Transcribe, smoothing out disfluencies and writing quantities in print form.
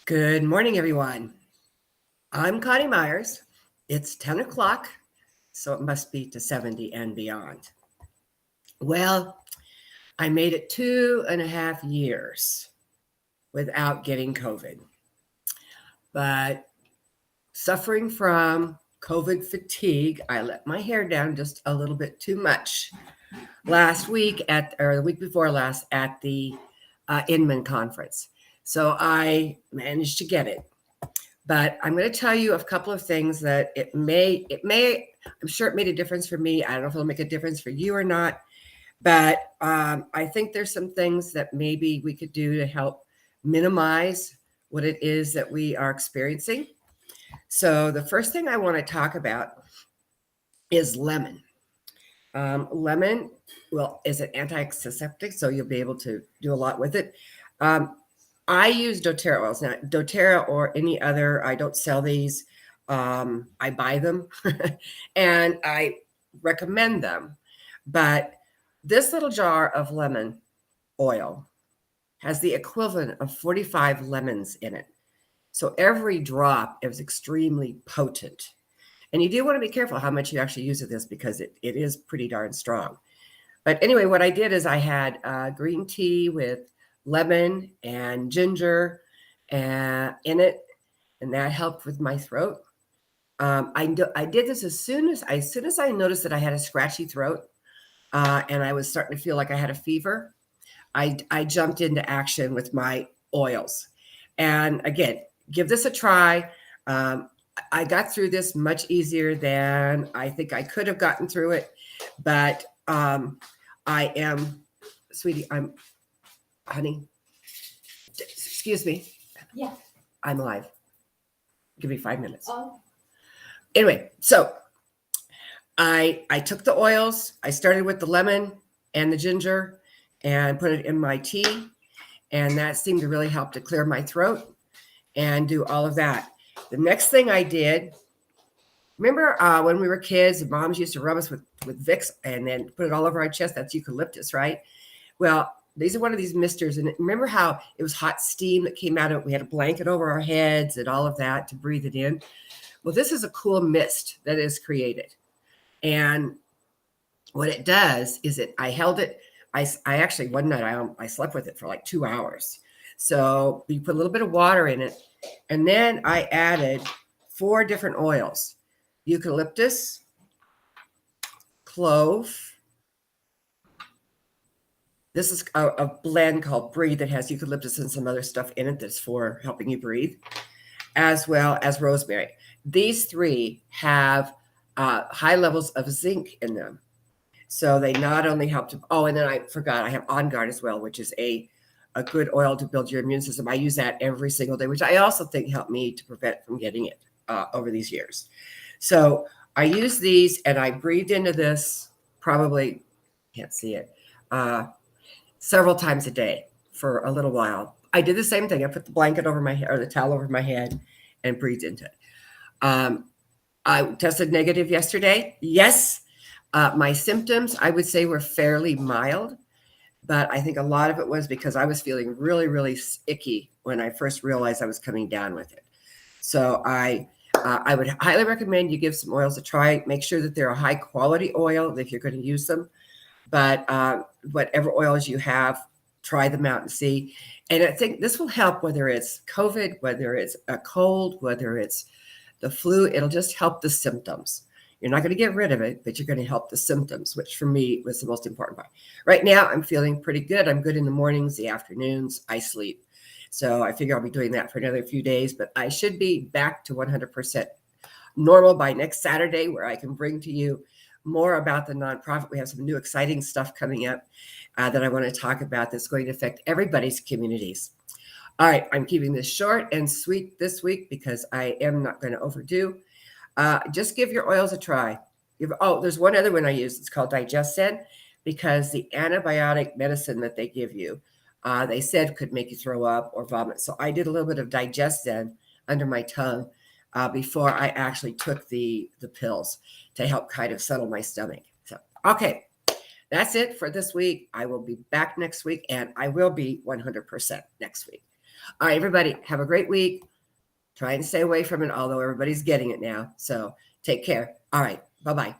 Good morning, everyone. I'm Connie Myers. It's 10 o'clock, so it must be to 70 and beyond. Well, I made it 2.5 years without getting COVID, but suffering from COVID fatigue, I let my hair down just a little bit too much last week or the week before last at the Inman conference. So I managed to get it. But I'm going to tell you a couple of things that I'm sure it made a difference for me. I don't know if it'll make a difference for you or not, but I think there's some things that maybe we could do to help minimize what it is that we are experiencing. So the first thing I want to talk about is lemon. Lemon, well, is an antiseptic, so you'll be able to do a lot with it. I use doTERRA oils. Now, doTERRA or any other, I don't sell these. I buy them and I recommend them. But this little jar of lemon oil has the equivalent of 45 lemons in it. So every drop is extremely potent. And you do want to be careful how much you actually use of this because it is pretty darn strong. But anyway, what I did is I had green tea with lemon and ginger in it, and that helped with my throat. I did this as soon as I noticed that I had a scratchy throat, and I was starting to feel like I had a fever. I jumped into action with my oils, and again, give this a try. I got through this much easier than I think I could have gotten through it, but I am, sweetie, honey, excuse me. Yeah. I'm alive. Give me 5 minutes. Oh. Anyway, so I took the oils. I started with the lemon and the ginger and put it in my tea. And that seemed to really help to clear my throat and do all of that. The next thing I did, remember when we were kids, moms used to rub us with Vicks and then put it all over our chest? That's eucalyptus, right? Well, these are one of these misters. And remember how it was hot steam that came out of it? We had a blanket over our heads and all of that to breathe it in. Well, this is a cool mist that is created. And what it does is I held it. I actually, one night, I slept with it for like 2 hours. So you put a little bit of water in it. And then I added 4 different oils: eucalyptus, clove. This is a blend called Breathe that has eucalyptus and some other stuff in it that's for helping you breathe, as well as rosemary. These 3 have high levels of zinc in them. So they not only help to, and then I forgot, I have On Guard as well, which is a good oil to build your immune system. I use that every single day, which I also think helped me to prevent from getting it over these years. So I use these and I breathed into this, probably, can't see it, several times a day for a little while. I did the same thing. I put the blanket over my head or the towel over my head and breathed into it. I tested negative yesterday. Yes. My symptoms, I would say, were fairly mild, but I think a lot of it was because I was feeling really, really icky when I first realized I was coming down with it. So I would highly recommend you give some oils a try. Make sure that they're a high quality oil if you're going to use them. But whatever oils you have, try them out and see. And I think this will help whether it's COVID, whether it's a cold, whether it's the flu. It'll just help the symptoms. You're not going to get rid of it, but you're going to help the symptoms, which for me was the most important part. Right now, I'm feeling pretty good. I'm good in the mornings, the afternoons. I sleep. So I figure I'll be doing that for another few days, but I should be back to 100% normal by next Saturday, where I can bring to you more about the nonprofit. We have some new exciting stuff coming up that I want to talk about that's going to affect everybody's communities. All right, I'm keeping this short and sweet this week because I am not going to overdo. Just give your oils a try. There's one other one I use. It's called DigestZen, because the antibiotic medicine that they give you, they said could make you throw up or vomit. So I did a little bit of DigestZen under my tongue before I actually took the pills to help kind of settle my stomach. So, okay, that's it for this week. I will be back next week, and I will be 100% next week. All right, everybody, have a great week. Try and stay away from it, although everybody's getting it now. So take care. All right. Bye-bye.